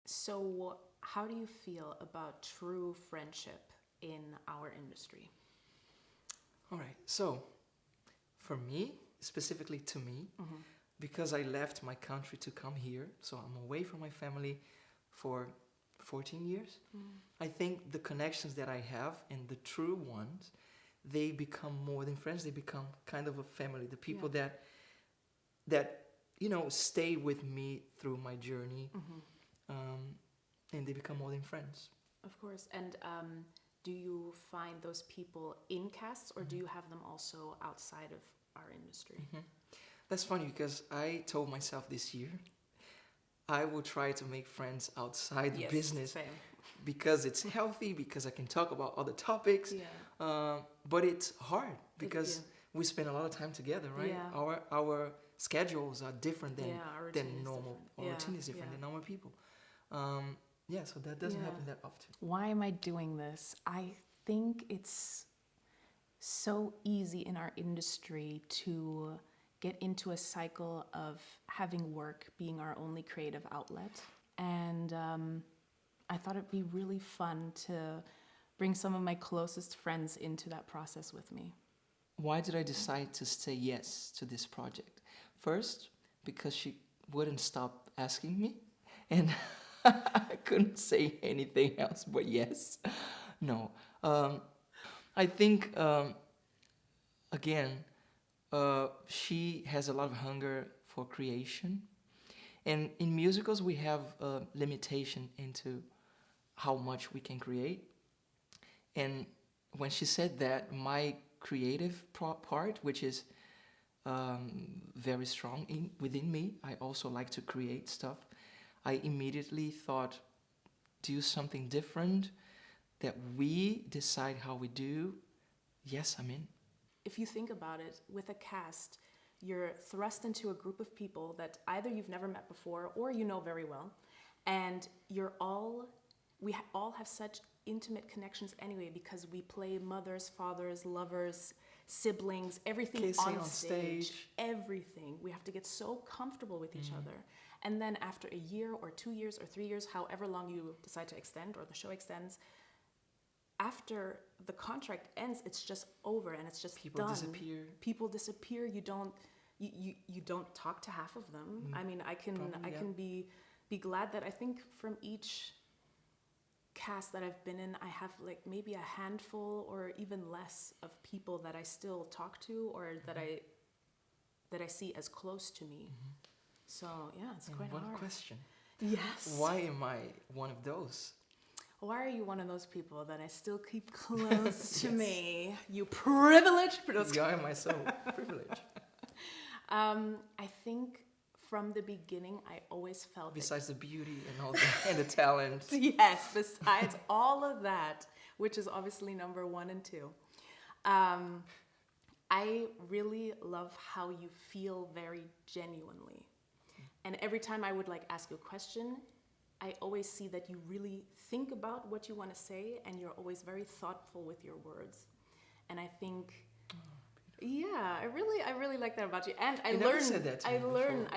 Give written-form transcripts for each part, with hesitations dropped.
So, how do you feel about true friendship in our industry? All right. So, for me, specifically to me, because I left my country to come here, so I'm away from my family for 14 years. I think the connections that I have and the true ones, they become more than friends. They become kind of a family. The people that stay with me through my journey, and they become more than friends. Of course. And do you find those people in casts, or do you have them also outside of our industry? That's funny because I told myself this year I will try to make friends outside the business Same. because it's healthy, because I can talk about other topics. Yeah. But it's hard because we spend a lot of time together, right? Yeah. Our schedules are different than our routine is normal. different. Our routine is different than normal people. So that doesn't happen that often. Why am I doing this? I think it's so easy in our industry to get into a cycle of having work being our only creative outlet. And I thought it'd be really fun to bring some of my closest friends into that process with me. Why did I decide to say yes to this project? First, because she wouldn't stop asking me, and I couldn't say anything else but yes. No. I think, again, she has a lot of hunger for creation. And in musicals, we have a limitation into how much we can create. And when she said that, my creative part, which is very strong within me, I also like to create stuff. I immediately thought, do something different, that we decide how we do. Yes, I'm in. If you think about it, with a cast, you're thrust into a group of people that either you've never met before or you know very well, and we all have such intimate connections anyway because we play mothers, fathers, lovers, siblings, everything Kissing on stage. Everything. We have to get so comfortable with each other. And then after a year or 2 years or 3 years, however long you decide to extend or the show extends, after the contract ends, it's just over and it's just People done. disappear. People disappear. You don't talk to half of them. I mean, I can be glad that I think from each cast that I've been in, I have like maybe a handful or even less of people that I still talk to or that I see as close to me. So yeah, it's quite hard. One question. Yes. Why am I one of those? Why are you one of those people that I still keep close to me? You privileged. Why am I so privileged? I think from the beginning, I always felt Besides the beauty and all that, and the talent. Yes, besides all of that, which is obviously number 1 and 2. I really love how you feel very genuinely. And every time I would ask you a question, I always see that you really think about what you want to say and you're always very thoughtful with your words. And I think I really like that about you. And I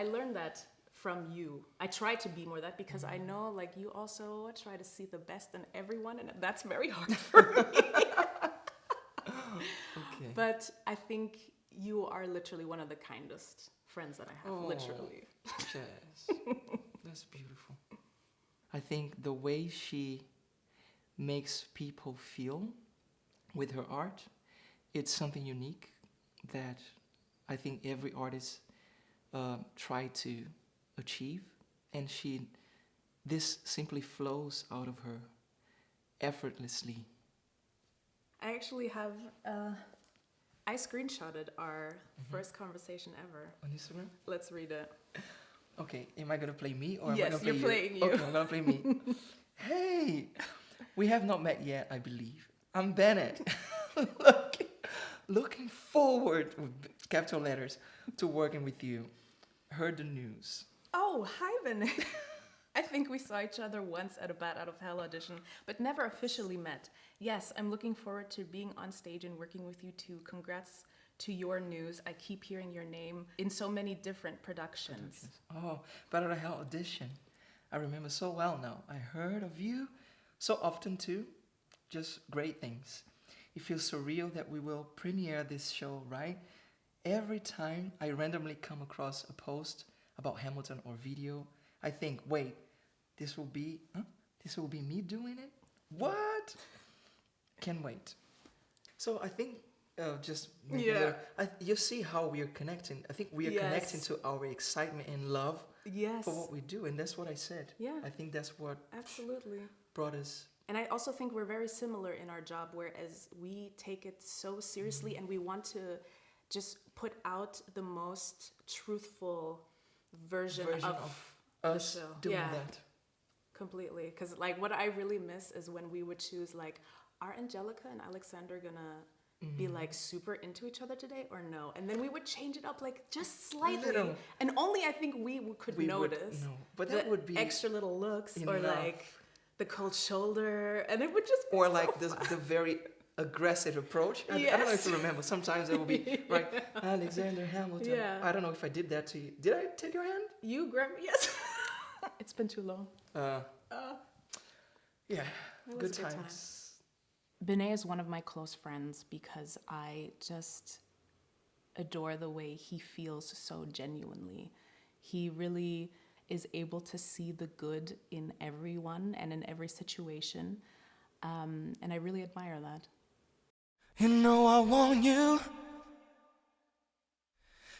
learned that from you. I try to be more that because I know you also try to see the best in everyone, and that's very hard for me. Okay. But I think you are literally one of the kindest friends that I have, literally. Jazz. That's beautiful. I think the way she makes people feel with her art, it's something unique that I think every artist try to achieve, and this simply flows out of her effortlessly. I actually have I screenshotted our first conversation ever on Instagram. Let's read it. Okay, am I gonna play me or yes, am I gonna play playing you? Okay, I'm gonna play me. Hey, we have not met yet, I believe. I'm Benét. Looking forward, with capital letters, to working with you. Heard the news. Oh, hi, Benét. I think we saw each other once at a Bat Out of Hell audition, but never officially met. Yes, I'm looking forward to being on stage and working with you too. Congrats to your news. I keep hearing your name in so many different productions. Oh, Bat Out of Hell audition. I remember so well now. I heard of you so often too. Just great things. It feels surreal that we will premiere this show, right? Every time I randomly come across a post about Hamilton or video, I think, wait, this will be me doing it? What? Can't wait. So I think you see how we are connecting. I think we are connecting to our excitement and love for what we do, and that's what I said. Yeah. I think that's what absolutely brought us. And I also think we're very similar in our job, whereas we take it so seriously and we want to just put out the most truthful version of us the show. doing that. Completely. Because like what I really miss is when we would choose like, are Angelica and Alessandro gonna be like super into each other today or no? And then we would change it up like just slightly. And only I think we could notice. But that would be extra little looks enough. Or like the cold shoulder, and it would just be or like the very aggressive approach. I don't know if you remember. Sometimes it will be like Alexander Hamilton. Yeah. I don't know if I did that to you. Did I take your hand? You grabbed me. Yes. It's been too long. Yeah. Good times. Benét is one of my close friends because I just adore the way he feels so genuinely. He really is able to see the good in everyone and in every situation. And I really admire that. You know I want you.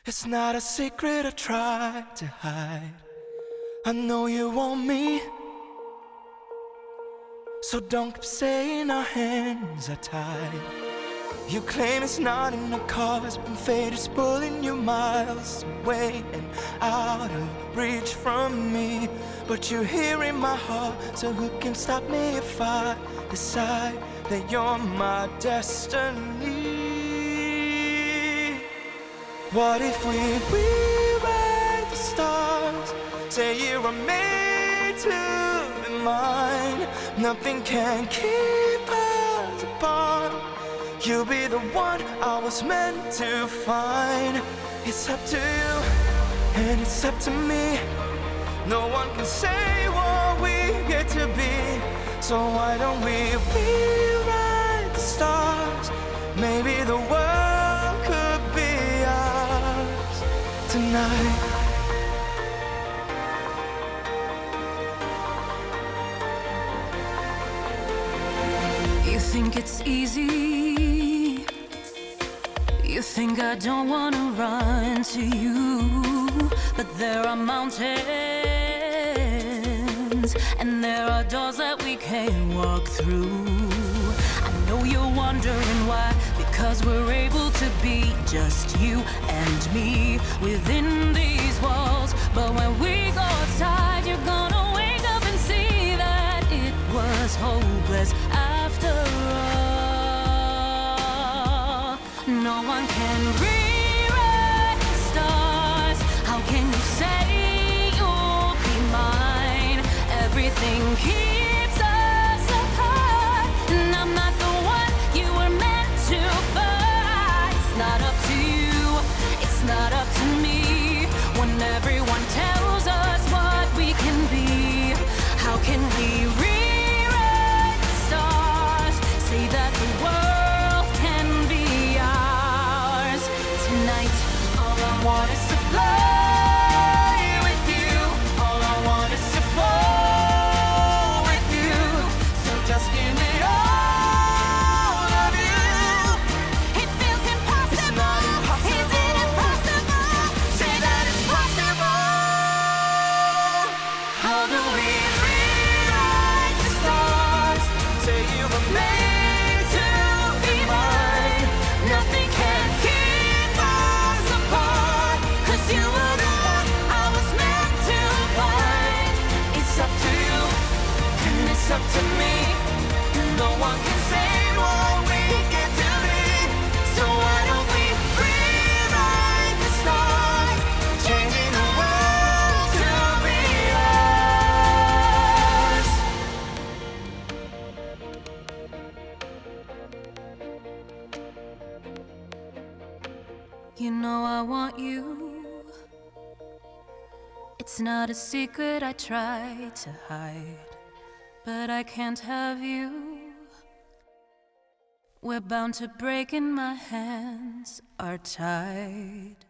It's not a secret I try to hide. I know you want me. So don't keep saying our hands are tied. You claim it's not in the cards, but fate is pulling you miles away and out of reach from me. But you're here in my heart, so who can stop me if I decide that you're my destiny? What if we rewrite the stars, say you were made to be mine? Nothing can keep us apart. You'll be the one I was meant to find. It's up to you, and it's up to me. No one can say what we get to be. So why don't we rewrite the stars? Maybe the world could be ours tonight. You think it's easy. You think I don't wanna run to you. But there are mountains, and there are doors that we can't walk through. I know you're wondering why, because we're able to be just you and me within these walls. But when we go outside, you're gonna wake up and see that it was hopeless after all. No one can rewrite the stars. How can you say you'll be mine? Everything keeps us apart, and I'm not the one you were meant to find. It's not up to you, it's not up to me. When everyone tells us what we can be, how can we rewrite the stars? Say that the world can be ours. It's not a secret I try to hide, but I can't have you. We're bound to break and my hands are tied.